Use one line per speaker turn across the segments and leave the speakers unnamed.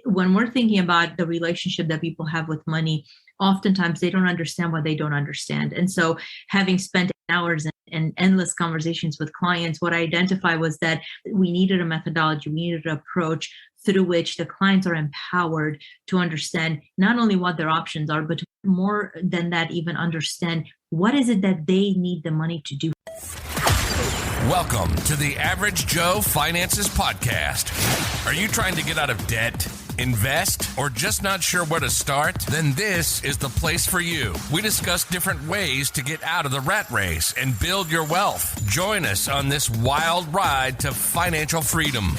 when we're thinking about the relationship that people have with money, oftentimes they don't understand what they don't understand. And so having spent hours and endless conversations with clients, what I identified was that we needed a methodology, we needed an approach through which the clients are empowered to understand not only what their options are, but more than that, even understand what is it that they need the money to do.
Welcome to the Average Joe Finances Podcast. Are you trying to get out of debt, invest, or just not sure where to start? Then this is the place for you. We discuss different ways to get out of the rat race and build your wealth. Join us on this wild ride to financial freedom.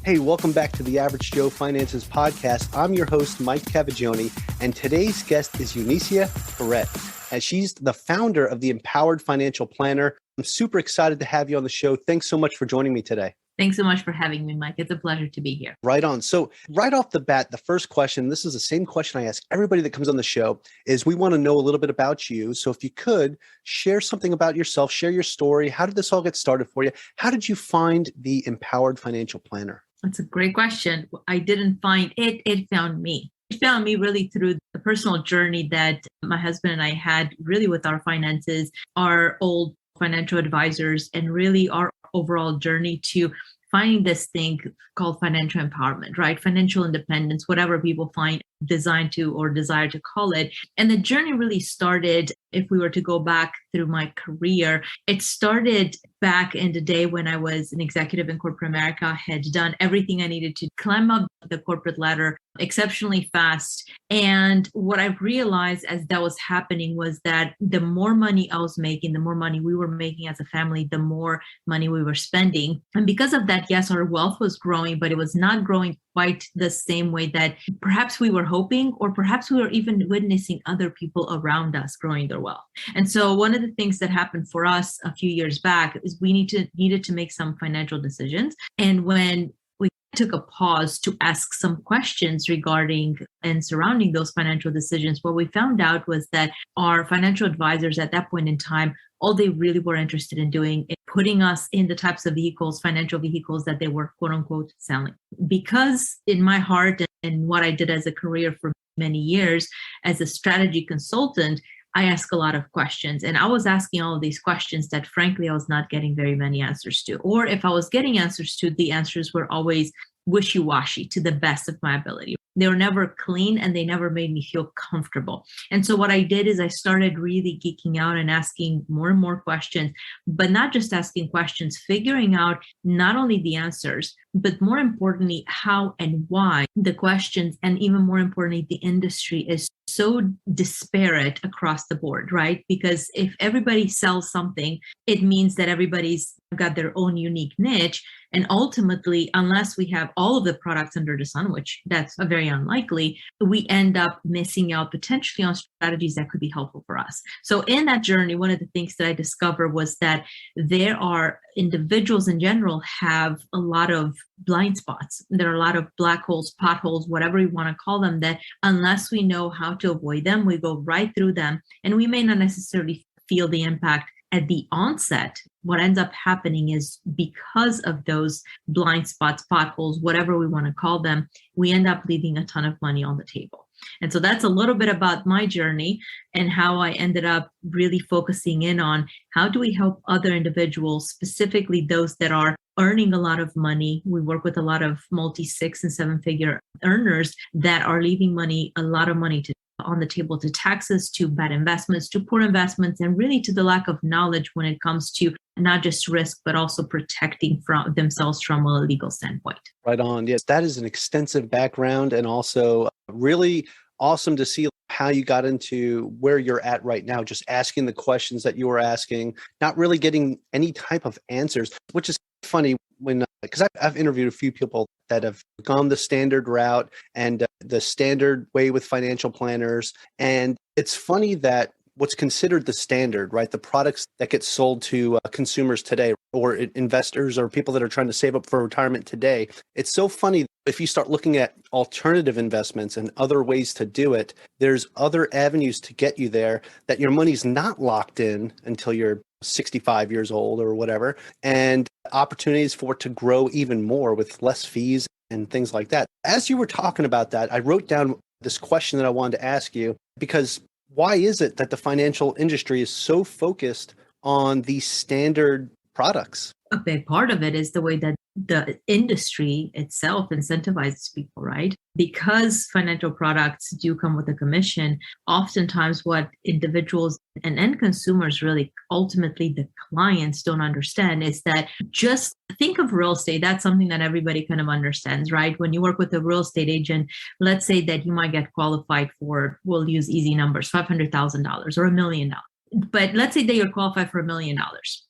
Hey, welcome back to the Average Joe Finances Podcast. I'm your host, Mike Cavaggioni, and today's guest is Eunicia Peret. And she's the founder of the Empowered Financial Planner. I'm super excited to have you on the show. Thanks so much for joining me today.
Thanks so much for having me, Mike. It's a pleasure to be here.
Right on. So right off the bat, the first question, this is the same question I ask everybody that comes on the show, is we want to know a little bit about you. So if you could share something about yourself, share your story. How did this all get started for you? How did you find the Empowered Financial Planner?
That's a great question. I didn't find it, it found me. It found me really through the personal journey that my husband and I had really with our finances, our old financial advisors, and really our overall journey to finding this thing called financial empowerment, right? Financial independence, whatever people find designed to or desire to call it. And the journey really started, if we were to go back through my career, it started back in the day when I was an executive in corporate America, had done everything I needed to climb up the corporate ladder exceptionally fast. And what I realized as that was happening was that the more money I was making, the more money we were making as a family, the more money we were spending. And because of that, yes, our wealth was growing, but it was not growing quite the same way that perhaps we were hoping, or perhaps we were even witnessing other people around us growing their wealth. And so one of the things that happened for us a few years back is we needed to make some financial decisions. And when we took a pause to ask some questions regarding and surrounding those financial decisions, what we found out was that our financial advisors at that point in time, all they really were interested in doing is putting us in the types of vehicles, financial vehicles that they were quote unquote selling. Because in my heart and what I did as a career for many years as a strategy consultant, I ask a lot of questions, and I was asking all of these questions that frankly, I was not getting very many answers to. Or if I was getting answers to, the answers were always wishy-washy to the best of my ability. They were never clean and they never made me feel comfortable. And so what I did is I started really geeking out and asking more and more questions, but not just asking questions, figuring out not only the answers, but more importantly, how and why the questions, and even more importantly, the industry is so disparate across the board, right? Because if everybody sells something, it means that everybody's got their own unique niche. And ultimately, unless we have all of the products under the sun, which that's very unlikely, we end up missing out potentially on strategies that could be helpful for us. So in that journey, one of the things that I discovered was that there are individuals in general have a lot of blind spots. There are a lot of black holes, potholes, whatever you want to call them, that unless we know how to avoid them, we go right through them. And we may not necessarily feel the impact at the onset. What ends up happening is because of those blind spots, potholes, whatever we want to call them, we end up leaving a ton of money on the table. And so that's a little bit about my journey and how I ended up really focusing in on how do we help other individuals, specifically those that are earning a lot of money. We work with a lot of multi-6 and 7-figure earners that are leaving a lot of money on the table, to taxes, to bad investments, to poor investments, and really to the lack of knowledge when it comes to not just risk, but also protecting from themselves from a legal standpoint.
Right on. Yes, that is an extensive background, and also really awesome to see how you got into where you're at right now, just asking the questions that you were asking, not really getting any type of answers, which is funny when, because I've interviewed a few people that have gone the standard route and the standard way with financial planners. And it's funny that what's considered the standard, right? The products that get sold to consumers today, or investors or people that are trying to save up for retirement today. It's so funny. If you start looking at alternative investments and other ways to do it, there's other avenues to get you there that your money's not locked in until you're 65 years old or whatever, and opportunities for it to grow even more with less fees and things like that. As you were talking about that, I wrote down this question that I wanted to ask you, because why is it that the financial industry is so focused on these standard products?
A big part of it is the way that the industry itself incentivizes people, right? Because financial products do come with a commission, oftentimes what individuals and end consumers, really ultimately the clients, don't understand is that, just think of real estate. That's something that everybody kind of understands, right? When you work with a real estate agent, let's say that you might get qualified for, we'll use easy numbers, $500,000 or $1 million. But let's say that you're qualified for $1 million,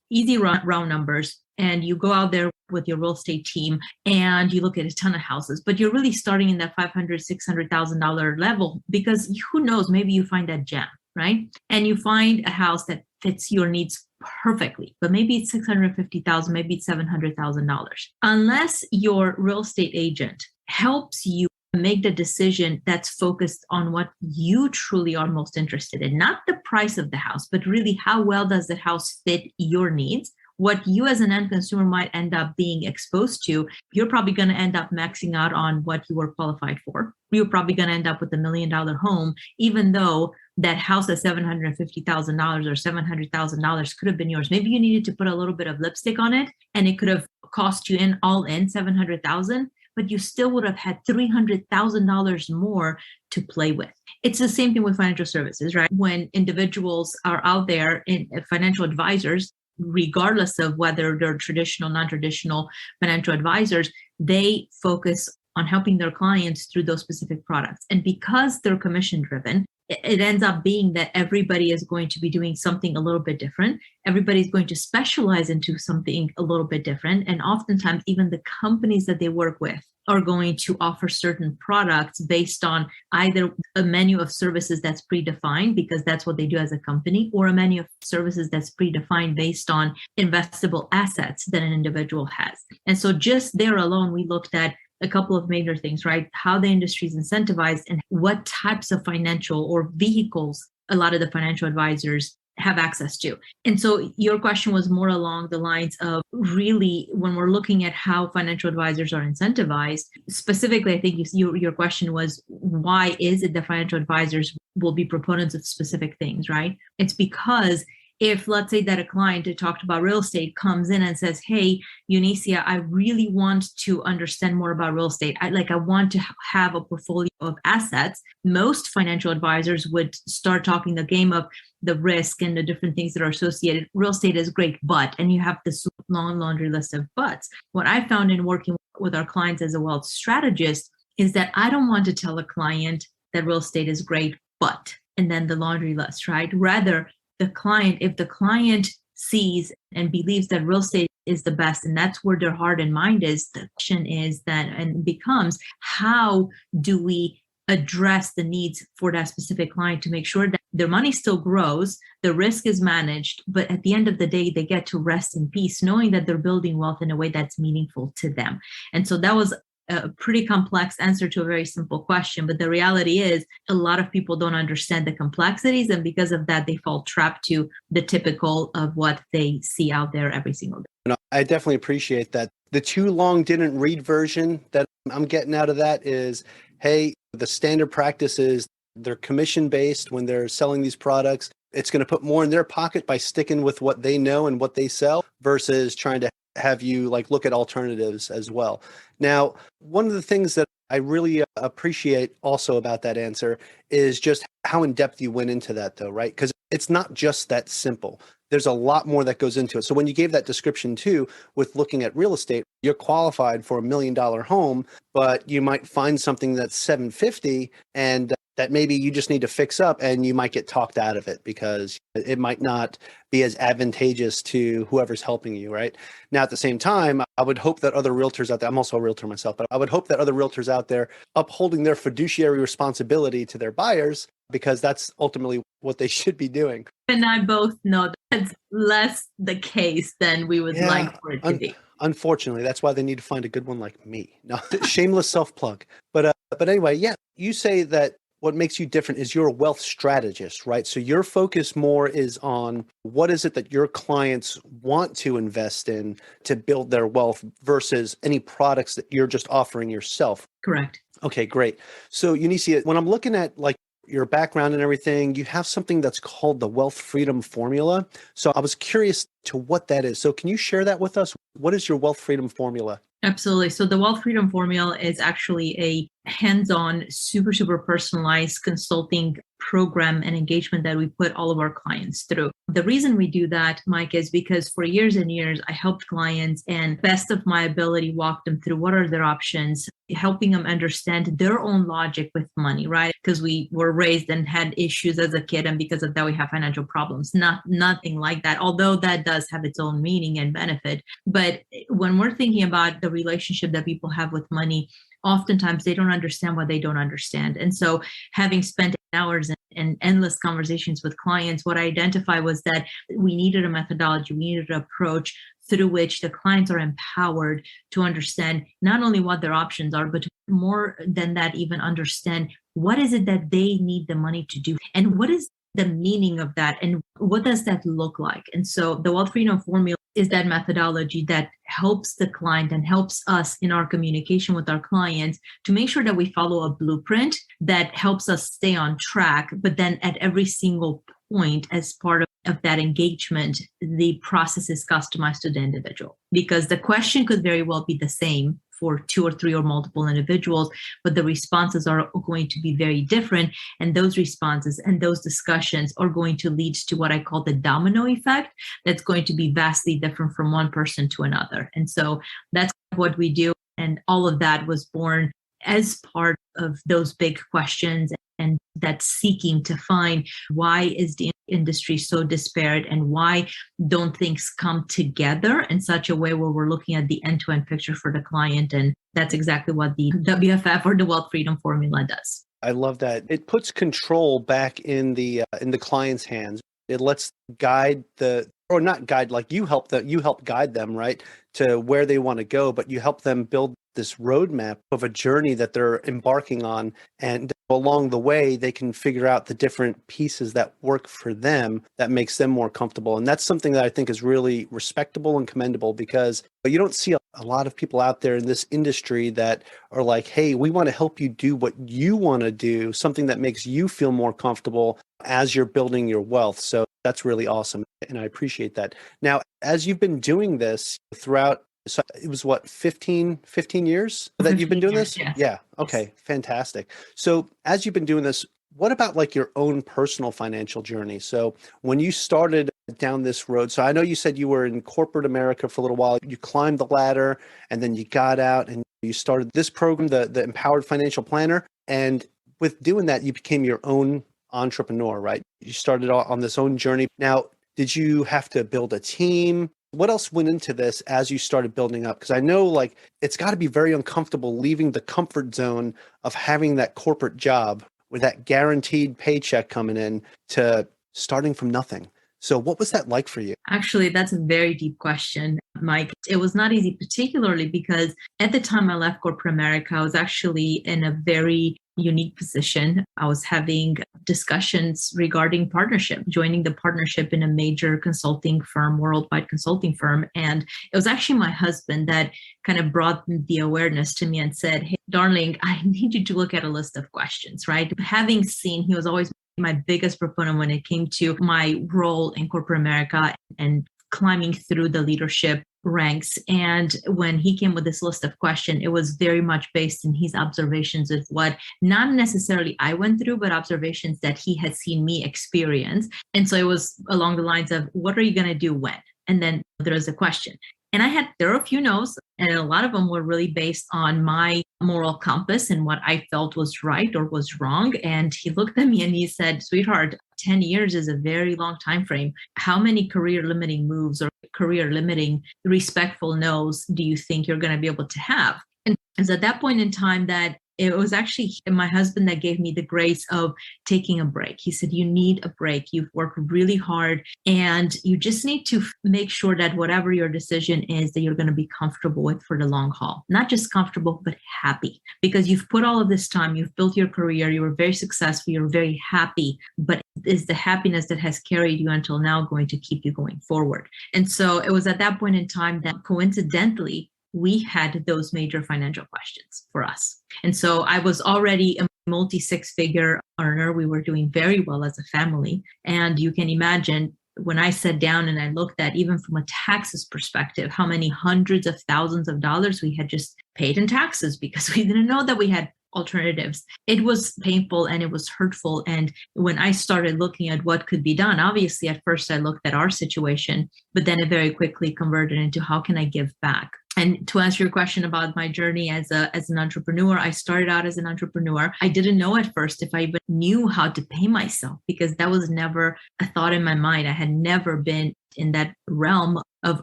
easy round numbers, and you go out there with your real estate team and you look at a ton of houses, but you're really starting in that $500,000, $600,000 level, because who knows, maybe you find that gem, right? And you find a house that fits your needs perfectly, but maybe it's $650,000, maybe it's $700,000. Unless your real estate agent helps you make the decision that's focused on what you truly are most interested in, not the price of the house, but really how well does the house fit your needs. What you as an end consumer might end up being exposed to, you're probably going to end up maxing out on what you were qualified for. You're probably going to end up with $1 million home, even though that house at $750,000 or $700,000 could have been yours. Maybe you needed to put a little bit of lipstick on it, and it could have cost you all in $700,000. But you still would have had $300,000 more to play with. It's the same thing with financial services, right? When individuals are out there in financial advisors, regardless of whether they're traditional, non-traditional financial advisors, they focus on helping their clients through those specific products. And because they're commission driven, it ends up being that everybody is going to be doing something a little bit different. Everybody's going to specialize into something a little bit different. And oftentimes, even the companies that they work with are going to offer certain products based on either a menu of services that's predefined, because that's what they do as a company, or a menu of services that's predefined based on investable assets that an individual has. And so just there alone, we looked at a couple of major things, right? How the industry is incentivized and what types of financial or vehicles a lot of the financial advisors have access to. And so your question was more along the lines of, really, when we're looking at how financial advisors are incentivized, specifically, I think your question was, why is it that financial advisors will be proponents of specific things, right? It's because if, let's say that a client who talked about real estate comes in and says, hey, Eunicia, I really want to understand more about real estate. I want to have a portfolio of assets. Most financial advisors would start talking the game of the risk and the different things that are associated. Real estate is great, but, and you have this long laundry list of buts. What I found in working with our clients as a wealth strategist is that I don't want to tell a client that real estate is great, but, and then the laundry list, right? Rather, if the client sees and believes that real estate is the best, and that's where their heart and mind is, the question is that, and becomes, how do we address the needs for that specific client to make sure that their money still grows, the risk is managed, but at the end of the day, they get to rest in peace, knowing that they're building wealth in a way that's meaningful to them. And so that was a pretty complex answer to a very simple question. But the reality is, a lot of people don't understand the complexities. And because of that, they fall trapped to the typical of what they see out there every single day.
I definitely appreciate that. The too long didn't read version that I'm getting out of that is, hey, the standard practice is they're commission based when they're selling these products. It's going to put more in their pocket by sticking with what they know and what they sell versus trying to have you look at alternatives as well. Now, one of the things that I really appreciate also about that answer is just how in depth you went into that, though, right? Because it's not just that simple. There's a lot more that goes into it. So when you gave that description too, with looking at real estate, you're qualified for $1 million home, but you might find something that's $750 and that maybe you just need to fix up, and you might get talked out of it because it might not be as advantageous to whoever's helping you, right? Now, at the same time, I would hope that other realtors out there, I'm also a realtor myself, but I would hope that other realtors out there upholding their fiduciary responsibility to their buyers because that's ultimately what they should be doing.
And I both know that's less the case than we would like for it to be.
Unfortunately, that's why they need to find a good one like me. No, shameless self-plug. But anyway, yeah, you say that what makes you different is you're a wealth strategist, right? So your focus more is on what is it that your clients want to invest in to build their wealth versus any products that you're just offering yourself.
Correct.
Okay, great. So Eunicia, when I'm looking at like your background and everything, you have something that's called the Wealth Freedom Formula. So I was curious to what that is. So can you share that with us? What is your Wealth Freedom Formula?
Absolutely. So the Wealth Freedom Formula is actually a hands-on, super personalized consulting program and engagement that we put all of our clients through. The reason we do that, Mike, is because for years and years, I helped clients and best of my ability walk them through what are their options, helping them understand their own logic with money, right? Because we were raised and had issues as a kid, and because of that, we have financial problems. Nothing like that, although that does have its own meaning and benefit. But when we're thinking about the relationship that people have with money, oftentimes they don't understand what they don't understand. And so having spent hours and endless conversations with clients, what I identified was that we needed a methodology, we needed an approach through which the clients are empowered to understand not only what their options are, but more than that, even understand what is it that they need the money to do and what is the meaning of that and what does that look like. And so the Wealth Freedom Formula is that methodology that helps the client and helps us in our communication with our clients to make sure that we follow a blueprint that helps us stay on track. But then at every single point, as part of that engagement, the process is customized to the individual, because the question could very well be the same for 2 or 3 or multiple individuals, but the responses are going to be very different. And those responses and those discussions are going to lead to what I call the domino effect that's going to be vastly different from one person to another. And so that's what we do. And all of that was born as part of those big questions and that seeking to find why is the industry so disparate and why don't things come together in such a way where we're looking at the end-to-end picture for the client. And that's exactly what the WFF or the Wealth Freedom Formula does.
I love that. It puts control back in the client's hands. It lets guide you help guide them, right, to where they want to go, but you help them build this roadmap of a journey that they're embarking on. And along the way, they can figure out the different pieces that work for them that makes them more comfortable. And that's something that I think is really respectable and commendable, because you don't see a lot of people out there in this industry that are like, hey, we want to help you do what you want to do, something that makes you feel more comfortable as you're building your wealth. So that's really awesome. And I appreciate that. Now, as you've been doing this throughout, so it was what, 15 years that you've been doing this?
Yes.
Yeah. Okay. Yes. Fantastic. So as you've been doing this, what about like your own personal financial journey? So when you started down this road, so I know you said you were in corporate America for a little while, you climbed the ladder and then you got out and you started this program, the Empowered Financial Planner. And with doing that, you became your own entrepreneur, right? You started on this own journey. Now, did you have to build a team? What else went into this as you started building up? Because I know like it's got to be very uncomfortable leaving the comfort zone of having that corporate job with that guaranteed paycheck coming in to starting from nothing. So what was that like for you?
Actually, that's a very deep question, Mike. It was not easy, particularly because at the time I left corporate America, I was actually in a very unique position. I was having discussions regarding partnership, joining the partnership in a major consulting firm, worldwide consulting firm. And it was actually my husband that kind of brought the awareness to me and said, hey, darling, I need you to look at a list of questions, right? Having seen, he was always my biggest proponent when it came to my role in corporate America and climbing through the leadership ranks. And when he came with this list of questions, it was very much based in his observations of what not necessarily I went through, but observations that he had seen me experience. And so it was along the lines of, what are you going to do when? And then there was a question. And there were a few no's, and a lot of them were really based on my moral compass and what I felt was right or was wrong. And he looked at me and he said, sweetheart, 10 years is a very long time frame. How many career limiting moves or career limiting respectful no's do you think you're going to be able to have? And it's at that point in time that it was actually my husband that gave me the grace of taking a break. He said, you need a break. You've worked really hard and you just need to make sure that whatever your decision is, that you're going to be comfortable with for the long haul. Not just comfortable, but happy, because you've put all of this time, you've built your career, you were very successful, you're very happy, but is the happiness that has carried you until now going to keep you going forward? And so it was at that point in time that coincidentally, we had those major financial questions for us. And so I was already a multi-six-figure earner. We were doing very well as a family. And you can imagine when I sat down and I looked at, even from a taxes perspective, how many hundreds of thousands of dollars we had just paid in taxes because we didn't know that we had alternatives. It was painful and it was hurtful. And when I started looking at what could be done, obviously at first I looked at our situation, but then it very quickly converted into how can I give back? And to answer your question about my journey as an entrepreneur, I started out as an entrepreneur. I didn't know at first if I even knew how to pay myself, because that was never a thought in my mind. I had never been in that realm of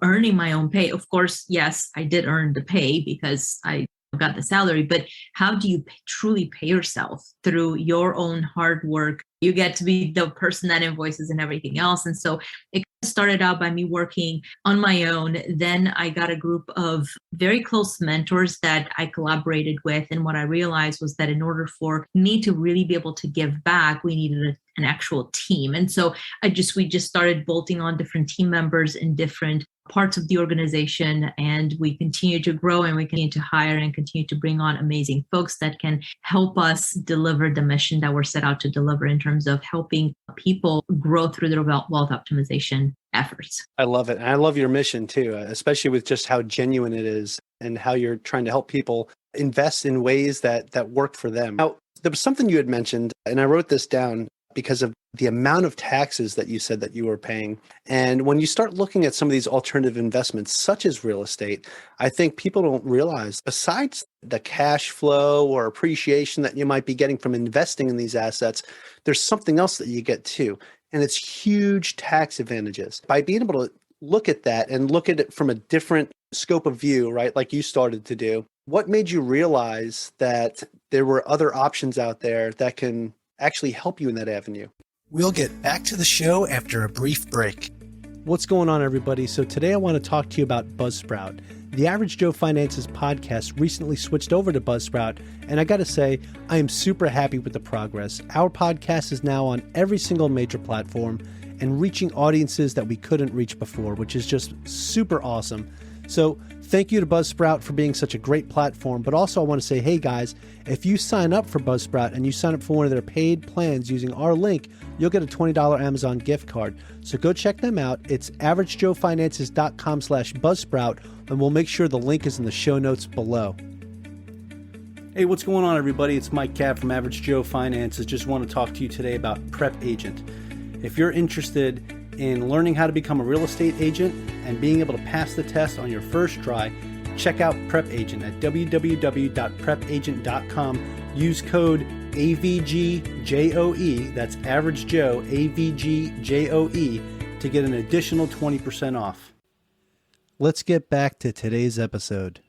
earning my own pay. Of course, yes, I did earn the pay because I got the salary, but how do you truly pay yourself? Through your own hard work. You get to be the person that invoices and everything else. And so it started out by me working on my own. Then I got a group of very close mentors that I collaborated with. And what I realized was that in order for me to really be able to give back, we needed an actual team. And so we just started bolting on different team members in different parts of the organization, and we continue to grow and we continue to hire and continue to bring on amazing folks that can help us deliver the mission that we're set out to deliver in terms of helping people grow through their wealth optimization efforts.
I love it. And I love your mission too, especially with just how genuine it is and how you're trying to help people invest in ways that work for them. Now, there was something you had mentioned, and I wrote this down because of the amount of taxes that you said that you were paying. And when you start looking at some of these alternative investments, such as real estate, I think people don't realize, besides the cash flow or appreciation that you might be getting from investing in these assets, there's something else that you get too. And it's huge tax advantages. By being able to look at that and look at it from a different scope of view, right? Like you started to do, what made you realize that there were other options out there that can actually help you in that avenue?
We'll get back to the show after a brief break.
What's going on, everybody? So today I want to talk to you about Buzzsprout. The Average Joe Finances podcast recently switched over to Buzzsprout, and I got to say, I am super happy with the progress. Our podcast is now on every single major platform and reaching audiences that we couldn't reach before, which is just super awesome. So thank you to Buzzsprout for being such a great platform. But also I want to say, hey guys, if you sign up for Buzzsprout and you sign up for one of their paid plans using our link, you'll get a $20 Amazon gift card. So go check them out. It's averagejoefinances.com/Buzzsprout, and we'll make sure the link is in the show notes below. Hey, what's going on, everybody? It's Mike Cav from Average Joe Finances. Just want to talk to you today about Prep Agent. If you're interested in learning how to become a real estate agent and being able to pass the test on your first try, check out Prep Agent at www.prepagent.com. Use code AVGJOE, that's Average Joe, AVGJOE, to get an additional 20% off. Let's get back to today's episode.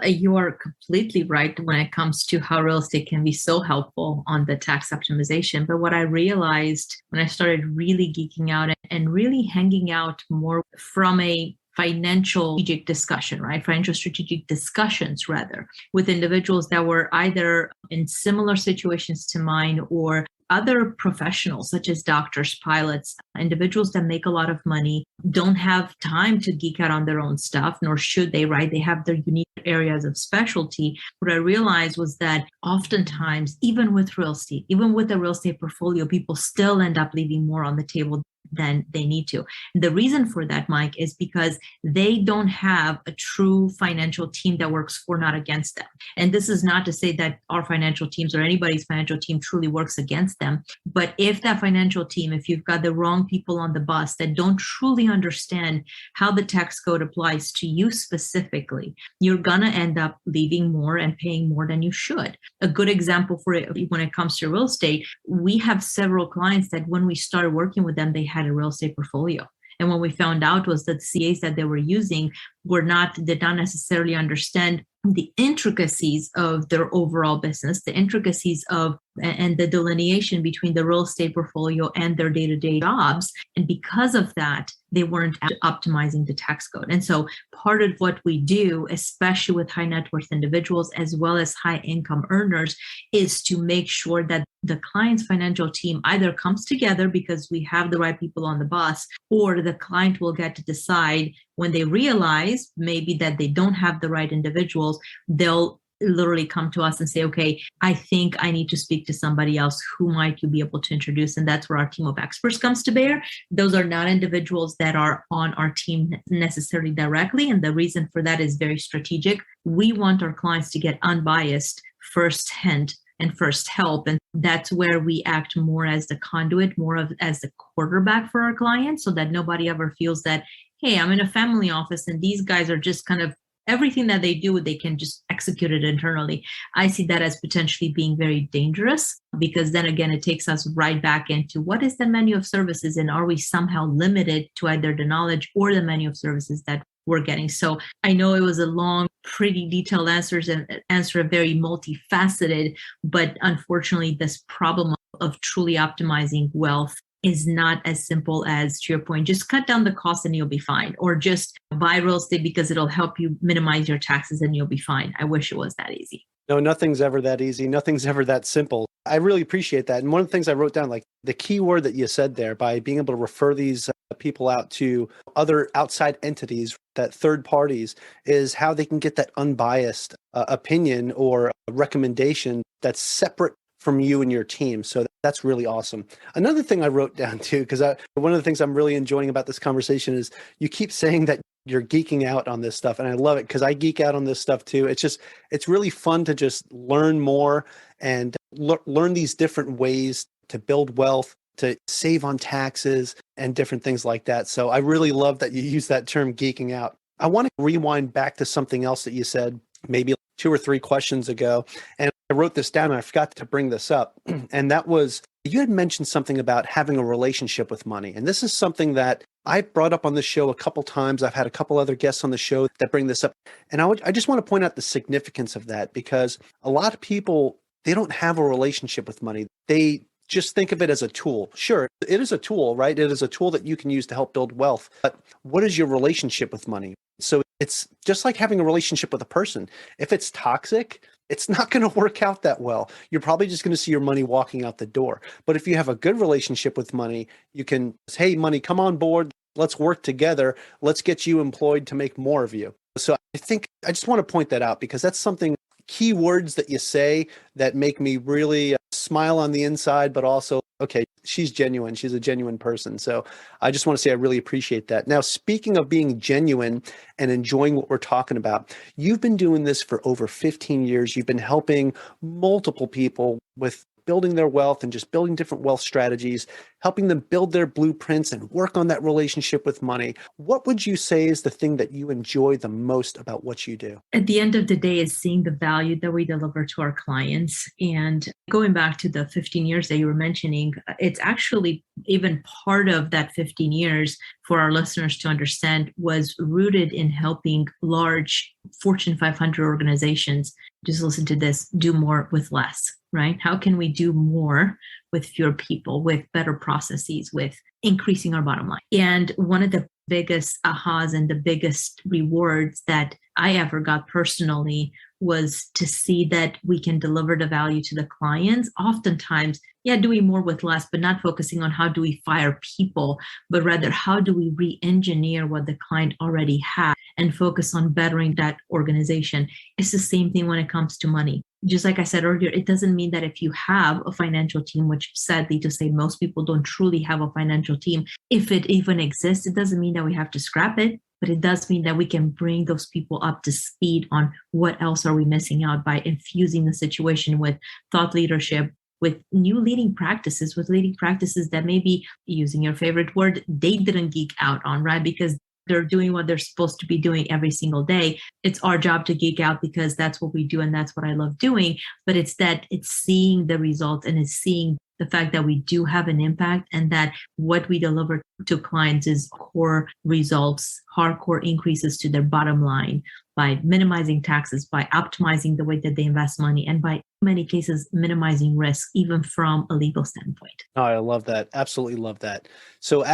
You are completely right when it comes to how real estate can be so helpful on the tax optimization. But what I realized when I started really geeking out and really hanging out more from a financial strategic discussion, right? Financial strategic discussions, rather, with individuals that were either in similar situations to mine or other professionals such as doctors, pilots, individuals that make a lot of money, don't have time to geek out on their own stuff, nor should they, right? They have their unique areas of specialty. What I realized was that oftentimes, even with real estate, even with a real estate portfolio, people still end up leaving more on the table than they need to. The reason for that, Mike, is because they don't have a true financial team that works for, not against them. And this is not to say that our financial teams or anybody's financial team truly works against them. But if that financial team, if you've got the wrong people on the bus that don't truly understand how the tax code applies to you specifically, you're going to end up leaving more and paying more than you should. A good example for it when it comes to real estate, we have several clients that when we started working with them, they had a real estate portfolio. And what we found out was that CAs that they were using did not necessarily understand the intricacies of their overall business, the intricacies of and the delineation between the real estate portfolio and their day-to-day jobs. And because of that, they weren't optimizing the tax code. And so part of what we do, especially with high net worth individuals, as well as high income earners, is to make sure that the client's financial team either comes together because we have the right people on the bus, or the client will get to decide when they realize maybe that they don't have the right individuals, they'll literally come to us and say, okay, I think I need to speak to somebody else. Who might you be able to introduce? And that's where our team of experts comes to bear. Those are not individuals that are on our team necessarily directly. And the reason for that is very strategic. We want our clients to get unbiased first hand and first help. And that's where we act more as the conduit, more of as the quarterback for our clients, so that nobody ever feels that, hey, I'm in a family office and these guys are just kind of everything that they do, they can just execute it internally. I see that as potentially being very dangerous, because then again, it takes us right back into what is the menu of services, and are we somehow limited to either the knowledge or the menu of services that we're getting? So I know it was a long, pretty detailed answer, very multifaceted, but unfortunately, this problem of truly optimizing wealth is not as simple as, to your point, just cut down the cost and you'll be fine, or just buy real estate because it'll help you minimize your taxes and you'll be fine. I wish it was that easy.
No, nothing's ever that easy. Nothing's ever that simple. I really appreciate that. And one of the things I wrote down, like the key word that you said there, by being able to refer these people out to other outside entities, that third parties, is how they can get that unbiased opinion or recommendation that's separate from you and your team. So that's really awesome. Another thing I wrote down too, because one of the things I'm really enjoying about this conversation is you keep saying that you're geeking out on this stuff. And I love it because I geek out on this stuff too. It's really fun to just learn more and learn these different ways to build wealth, to save on taxes and different things like that. So I really love that you use that term, geeking out. I want to rewind back to something else that you said maybe 2 or 3 questions ago. And I wrote this down and I forgot to bring this up. And that was, you had mentioned something about having a relationship with money. And this is something that I brought up on the show a couple times. I've had a couple other guests on the show that bring this up. And I just want to point out the significance of that, because a lot of people, they don't have a relationship with money. They just think of it as a tool. Sure, it is a tool, right? It is a tool that you can use to help build wealth. But what is your relationship with money? So it's just like having a relationship with a person. If it's toxic, it's not going to work out that well. You're probably just going to see your money walking out the door. But if you have a good relationship with money, you can say, hey, money, come on board. Let's work together. Let's get you employed to make more of you. So I think I just want to point that out, because that's something, key words that you say that make me really smile on the inside, but also, okay, she's genuine. She's a genuine person. So I just want to say I really appreciate that. Now, speaking of being genuine and enjoying what we're talking about, you've been doing this for over 15 years. You've been helping multiple people with building their wealth and just building different wealth strategies, helping them build their blueprints and work on that relationship with money. What would you say is the thing that you enjoy the most about what you do?
At the end of the day, is seeing the value that we deliver to our clients. And going back to the 15 years that you were mentioning, it's actually even part of that 15 years, for our listeners to understand, was rooted in helping large Fortune 500 organizations, just listen to this, do more with less, right? How can we do more with fewer people, with better processes, with increasing our bottom line? And one of the biggest ahas and the biggest rewards that I ever got personally was to see that we can deliver the value to the clients. Oftentimes, doing more with less, but not focusing on how do we fire people, but rather how do we re-engineer what the client already had and focus on bettering that organization. It's the same thing when it comes to money. Just like I said earlier, it doesn't mean that if you have a financial team, which sadly to say most people don't truly have a financial team, if it even exists, it doesn't mean that we have to scrap it. But it does mean that we can bring those people up to speed on what else are we missing out by infusing the situation with thought leadership, with new leading practices, with leading practices that maybe, using your favorite word, they didn't geek out on, right? Because they're doing what they're supposed to be doing every single day. It's our job to geek out because that's what we do and that's what I love doing. But it's seeing the results and it's seeing the fact that we do have an impact and that what we deliver to clients is core results, hardcore increases to their bottom line by minimizing taxes, by optimizing the way that they invest money, and by in many cases, minimizing risk, even from a legal standpoint.
Oh, I love that. Absolutely love that. So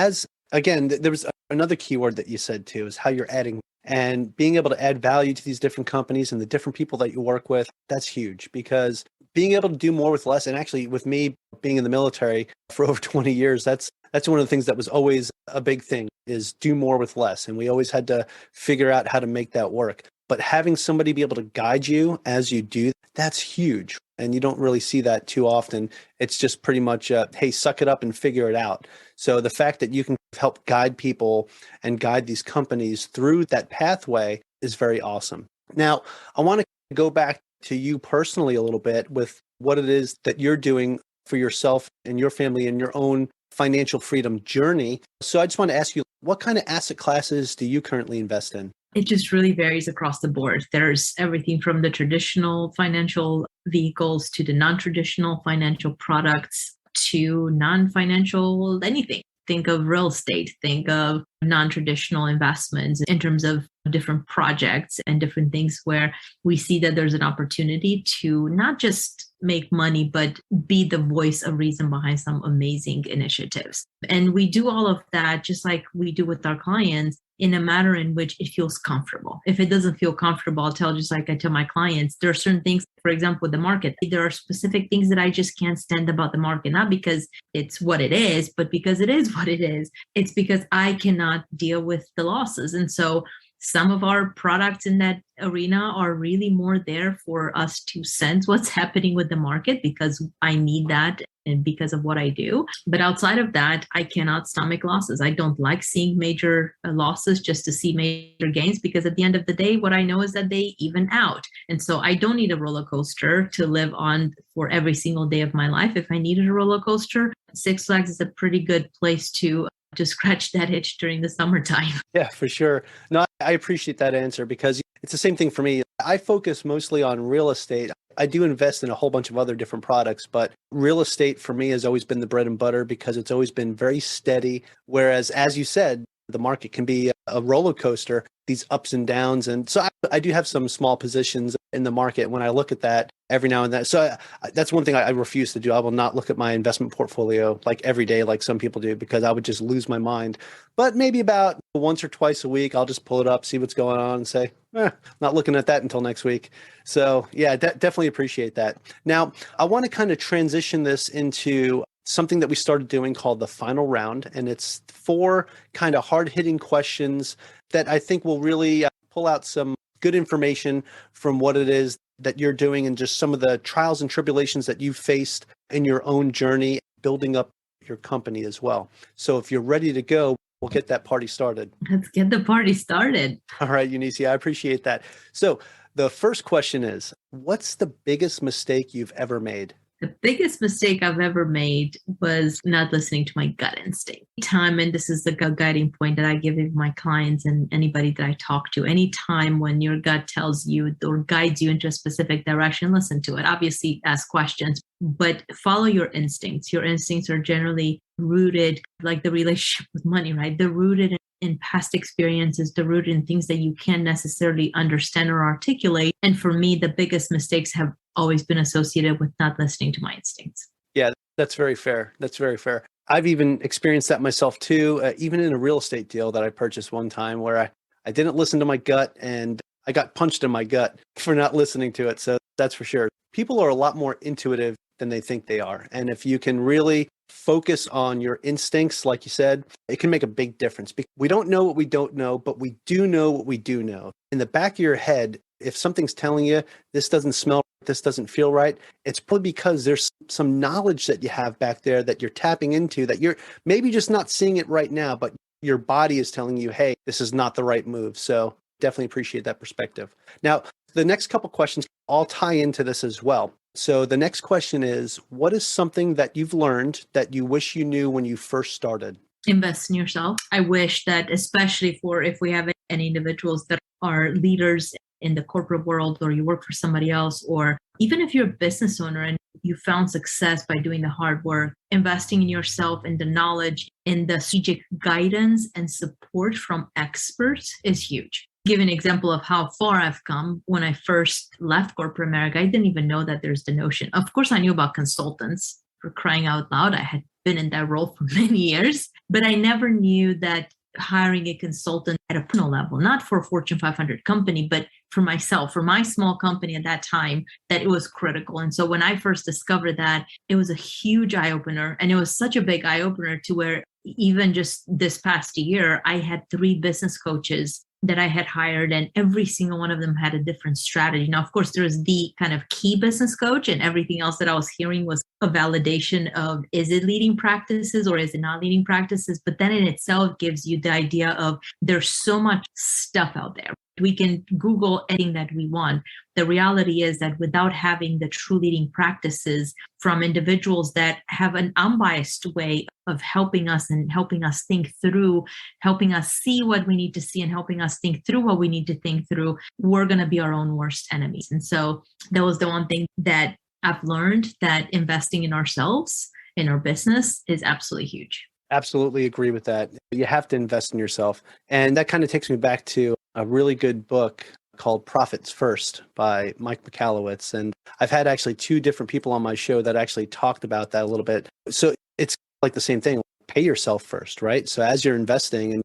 again, there was another keyword that you said too, is how you're adding and being able to add value to these different companies and the different people that you work with. That's huge, because being able to do more with less, and actually with me being in the military for over 20 years, that's one of the things that was always a big thing, is do more with less. And we always had to figure out how to make that work. But having somebody be able to guide you as you do, that's huge. And you don't really see that too often. It's just pretty much, hey, suck it up and figure it out. So the fact that you can help guide people and guide these companies through that pathway is very awesome. Now, I want to go back to you personally a little bit with what it is that you're doing for yourself and your family in your own financial freedom journey. So I just want to ask you, what kind of asset classes do you currently invest in?
It just really varies across the board. There's everything from the traditional financial vehicles to the non-traditional financial products to non-financial anything. Think of real estate, think of non-traditional investments in terms of different projects and different things where we see that there's an opportunity to not just make money, but be the voice of reason behind some amazing initiatives. And we do all of that just like we do with our clients in a manner in which it feels comfortable. If it doesn't feel comfortable, I'll tell, just like I tell my clients, there are certain things, for example, the market, there are specific things that I just can't stand about the market, not because it's what it is, but because it is what it is. It's because I cannot deal with the losses. And so some of our products in that arena are really more there for us to sense what's happening with the market because I need that and because of what I do. But outside of that, I cannot stomach losses. I don't like seeing major losses just to see major gains, because at the end of the day, what I know is that they even out. And so I don't need a roller coaster to live on for every single day of my life. If I needed a roller coaster, Six Flags is a pretty good place to scratch that itch during the summertime.
Yeah, for sure. No, I appreciate that answer, because it's the same thing for me. I focus mostly on real estate. I do invest in a whole bunch of other different products, but real estate for me has always been the bread and butter because it's always been very steady. Whereas, as you said, the market can be a roller coaster, these ups and downs. And so I do have some small positions in the market when I look at that every now and then. So that's one thing I refuse to do. I will not look at my investment portfolio like every day, like some people do, because I would just lose my mind. But maybe about once or twice a week, I'll just pull it up, see what's going on and say, not looking at that until next week. So yeah, definitely appreciate that. Now, I want to kind of transition this into something that we started doing called the final round. And it's 4 kind of hard-hitting questions that I think will really pull out some good information from what it is that you're doing and just some of the trials and tribulations that you've faced in your own journey, building up your company as well. So if you're ready to go, we'll get that party started.
Let's get the party started.
All right, Eunicia, I appreciate that. So the first question is, what's the biggest mistake you've ever made?
The biggest mistake I've ever made was not listening to my gut instinct. And this is the guiding point that I give my clients and anybody that I talk to. Anytime when your gut tells you or guides you into a specific direction, listen to it. Obviously, ask questions, but follow your instincts. Your instincts are generally rooted, like the relationship with money, right? They're rooted in past experiences, they're rooted in things that you can't necessarily understand or articulate. And for me, the biggest mistakes have always been associated with not listening to my instincts.
Yeah, that's very fair. That's very fair. I've even experienced that myself too, even in a real estate deal that I purchased one time where I didn't listen to my gut and I got punched in my gut for not listening to it. So that's for sure. People are a lot more intuitive than they think they are. And if you can really focus on your instincts, like you said, it can make a big difference. We don't know what we don't know, but we do know what we do know. In the back of your head, if something's telling you this doesn't smell, this doesn't feel right, it's probably because there's some knowledge that you have back there that you're tapping into, that you're maybe just not seeing it right now, but your body is telling you, hey, this is not the right move. So definitely appreciate that perspective. Now, the next couple questions all tie into this as well. So the next question is, what is something that you've learned that you wish you knew when you first started?
Invest in yourself. I wish that, especially for if we have any individuals that are leaders in the corporate world, or you work for somebody else, or even if you're a business owner and You found success by doing the hard work, investing in yourself, in the knowledge, in the strategic guidance and support from experts is huge. Give an example of how far I've come. When I first left corporate America, I didn't even know that there's the notion. Of course, I knew about consultants, for crying out loud. I had been in that role for many years, but I never knew that hiring a consultant at a personal level, not for a Fortune 500 company, but for myself, for my small company at that time, that it was critical. And so when I first discovered that, it was a huge eye opener. And it was such a big eye opener to where even just this past year, I had 3 business coaches that I had hired, and every single one of them had a different strategy. Now, of course, there was the kind of key business coach, and everything else that I was hearing was a validation of, is it leading practices or is it not leading practices? But then in itself gives you the idea of there's so much stuff out there. We can Google anything that we want. The reality is that without having the true leading practices from individuals that have an unbiased way of helping us and helping us think through, helping us see what we need to see and helping us think through what we need to think through, we're going to be our own worst enemies. And so that was the one thing that I've learned, that investing in ourselves, in our business, is absolutely huge.
Absolutely agree with that. You have to invest in yourself. And that kind of takes me back to a really good book called Profits First by Mike Cavaggioni. And I've had actually 2 different people on my show that actually talked about that a little bit. So it's like the same thing, pay yourself first, right? So as you're investing and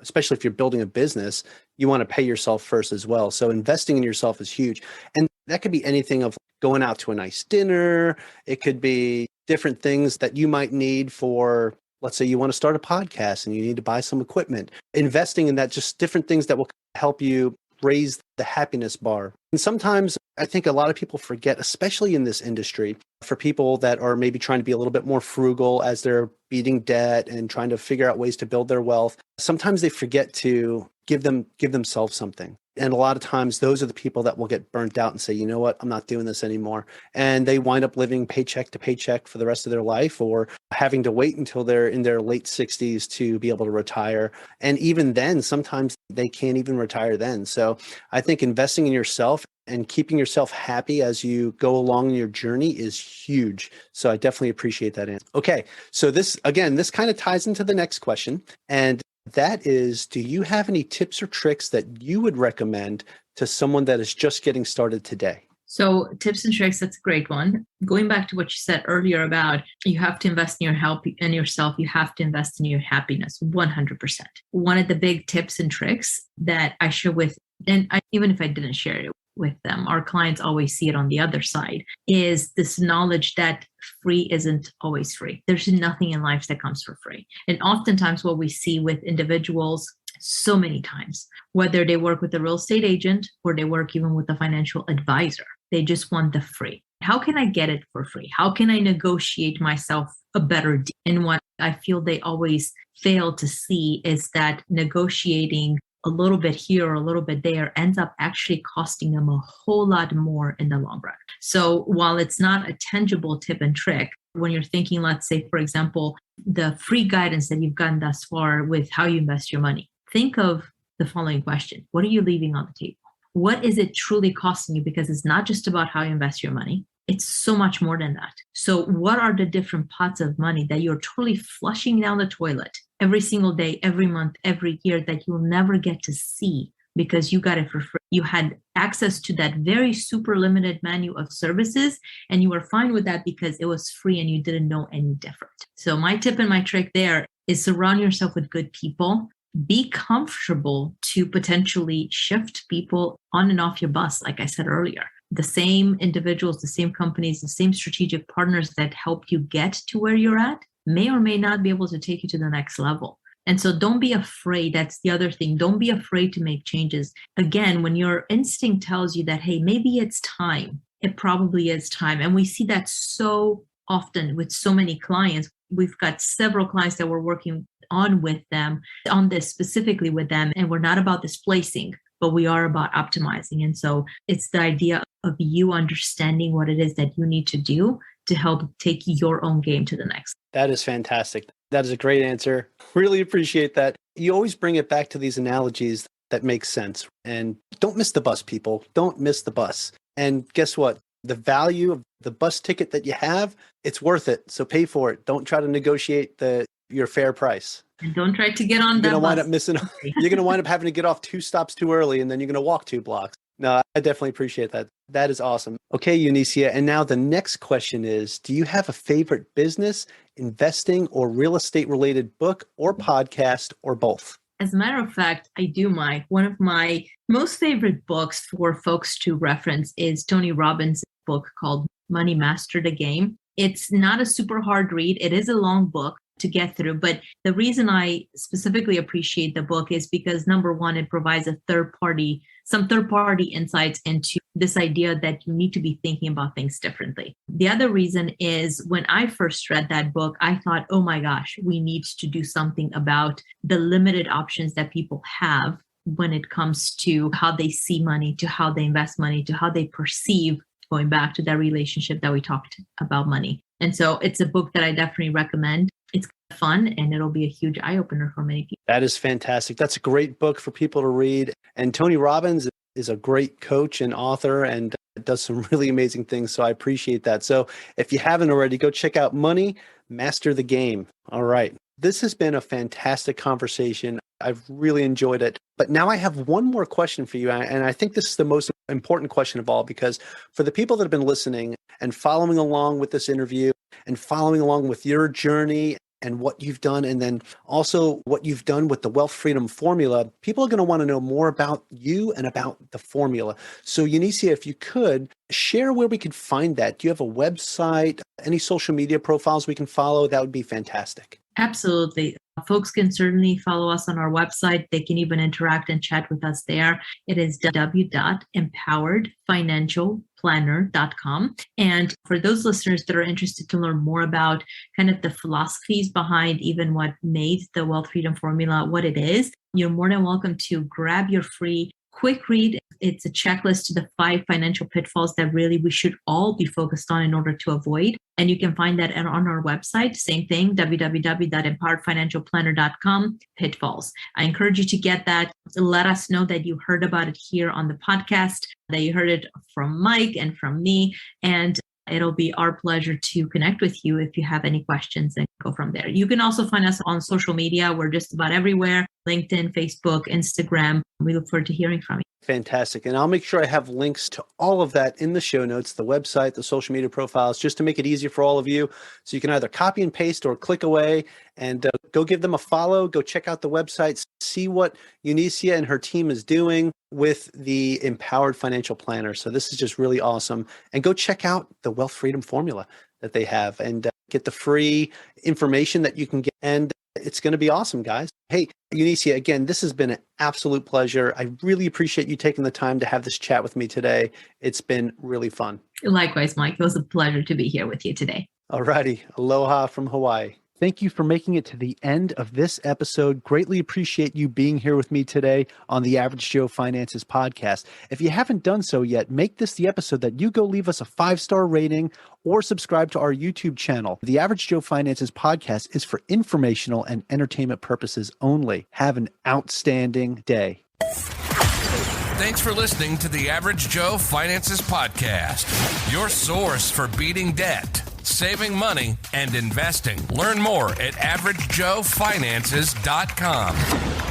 especially if you're building a business, you want to pay yourself first as well. So investing in yourself is huge. And that could be anything of going out to a nice dinner. It could be different things that you might need for, let's say you want to start a podcast and you need to buy some equipment. Investing in that, just different things that will help you raise the happiness bar. And sometimes I think a lot of people forget, especially in this industry, for people that are maybe trying to be a little bit more frugal as they're beating debt and trying to figure out ways to build their wealth. Sometimes they forget to give themselves something. And a lot of times those are the people that will get burnt out and say, you know what, I'm not doing this anymore. And they wind up living paycheck to paycheck for the rest of their life, or having to wait until they're in their late 60s to be able to retire. And even then, sometimes they can't even retire then. So I think investing in yourself and keeping yourself happy as you go along your journey is huge. So I definitely appreciate that answer. Okay. So this kind of ties into the next question. And that is, do you have any tips or tricks that you would recommend to someone that is just getting started today?
So tips and tricks, that's a great one. Going back to what you said earlier about you have to invest in your health and yourself, you have to invest in your happiness, 100%. One of the big tips and tricks that I share with, even if I didn't share it with them, our clients always see it on the other side, is this knowledge that free isn't always free. There's nothing in life that comes for free. And oftentimes what we see with individuals, so many times, whether they work with a real estate agent or they work even with a financial advisor, they just want the free. How can I get it for free? How can I negotiate myself a better deal? And what I feel they always fail to see is that negotiating a little bit here or a little bit there ends up actually costing them a whole lot more in the long run. So while it's not a tangible tip and trick, when you're thinking, let's say, for example, the free guidance that you've gotten thus far with how you invest your money, think of the following question. What are you leaving on the table? What is it truly costing you? Because it's not just about how you invest your money. It's so much more than that. So what are the different pots of money that you're totally flushing down the toilet every single day, every month, every year that you'll never get to see because you got it for free? You had access to that very super limited menu of services and you were fine with that because it was free and you didn't know any different. So my tip and my trick there is surround yourself with good people. Be comfortable to potentially shift people on and off your bus, like I said earlier. The same individuals, the same companies, the same strategic partners that help you get to where you're at may or may not be able to take you to the next level. And so don't be afraid. That's the other thing. Don't be afraid to make changes. Again, when your instinct tells you that, hey, maybe it's time, it probably is time. And we see that so often with so many clients. We've got several clients that we're working on with them, on this specifically with them. And we're not about displacing, but we are about optimizing. And so it's the idea of you understanding what it is that you need to do to help take your own game to the next.
That is fantastic. That is a great answer. Really appreciate that. You always bring it back to these analogies that make sense. And don't miss the bus, people. Don't miss the bus. And guess what? the value of the bus ticket that you have, it's worth it. So pay for it. Don't try to negotiate your fair price.
And don't try to get on
You're
that
going to
bus.
wind up missing. You're going to wind up having to get off 2 stops too early, and then you're going to walk 2 blocks. No, I definitely appreciate that. That is awesome. Okay, Eunicia. And now the next question is, do you have a favorite business, investing, or real estate related book or podcast or both?
As a matter of fact, I do, Mike. One of my most favorite books for folks to reference is Tony Robbins' book called Money Master the Game. It's not a super hard read. It is a long book to get through. But the reason I specifically appreciate the book is because, number one, it provides some third party insights into this idea that you need to be thinking about things differently. The other reason is when I first read that book, I thought, oh my gosh, we need to do something about the limited options that people have when it comes to how they see money, to how they invest money, to how they perceive, going back to that relationship that we talked about money. And so it's a book that I definitely recommend. It's fun and it'll be a huge eye opener for many people.
That is fantastic. That's a great book for people to read. And Tony Robbins is a great coach and author and does some really amazing things. So I appreciate that. So if you haven't already, go check out Money Master the Game. All right. This has been a fantastic conversation. I've really enjoyed it. But now I have one more question for you. And I think this is the most important question of all, because for the people that have been listening and following along with this interview and following along with your journey and what you've done, and then also what you've done with the Wealth Freedom Formula, people are going to want to know more about you and about the formula. So Eunicia, if you could share where we could find that. Do you have a website, any social media profiles we can follow? That would be fantastic.
Absolutely. Folks can certainly follow us on our website. They can even interact and chat with us there. It is www.empoweredfinancialplanner.com. And for those listeners that are interested to learn more about kind of the philosophies behind even what made the Wealth Freedom Formula what it is, you're more than welcome to grab your free quick read. It's a checklist to the 5 financial pitfalls that really we should all be focused on in order to avoid. And you can find that on our website. Same thing, www.empoweredfinancialplanner.com, pitfalls. I encourage you to get that. Let us know that you heard about it here on the podcast, that you heard it from Mike and from me. And it'll be our pleasure to connect with you if you have any questions and go from there. You can also find us on social media. We're just about everywhere: LinkedIn, Facebook, Instagram. We look forward to hearing from you.
Fantastic. And I'll make sure I have links to all of that in the show notes, the website, the social media profiles, just to make it easier for all of you. So you can either copy and paste or click away and go give them a follow. Go check out the website, see what Eunicia and her team is doing with the Empowered Financial Planner. So this is just really awesome. And go check out the Wealth Freedom Formula that they have and get the free information that you can get. And it's going to be awesome, guys. Hey, Eunicia, again, this has been an absolute pleasure. I really appreciate you taking the time to have this chat with me today. It's been really fun.
Likewise, Mike. It was a pleasure to be here with you today.
All righty. Aloha from Hawaii. Thank you for making it to the end of this episode. Greatly appreciate you being here with me today on the Average Joe Finances podcast. If you haven't done so yet, make this the episode that you go leave us a 5-star rating or subscribe to our YouTube channel. The Average Joe Finances podcast is for informational and entertainment purposes only. Have an outstanding day.
Thanks for listening to the Average Joe Finances podcast, your source for beating debt, saving money, and investing. Learn more at averagejoefinances.com.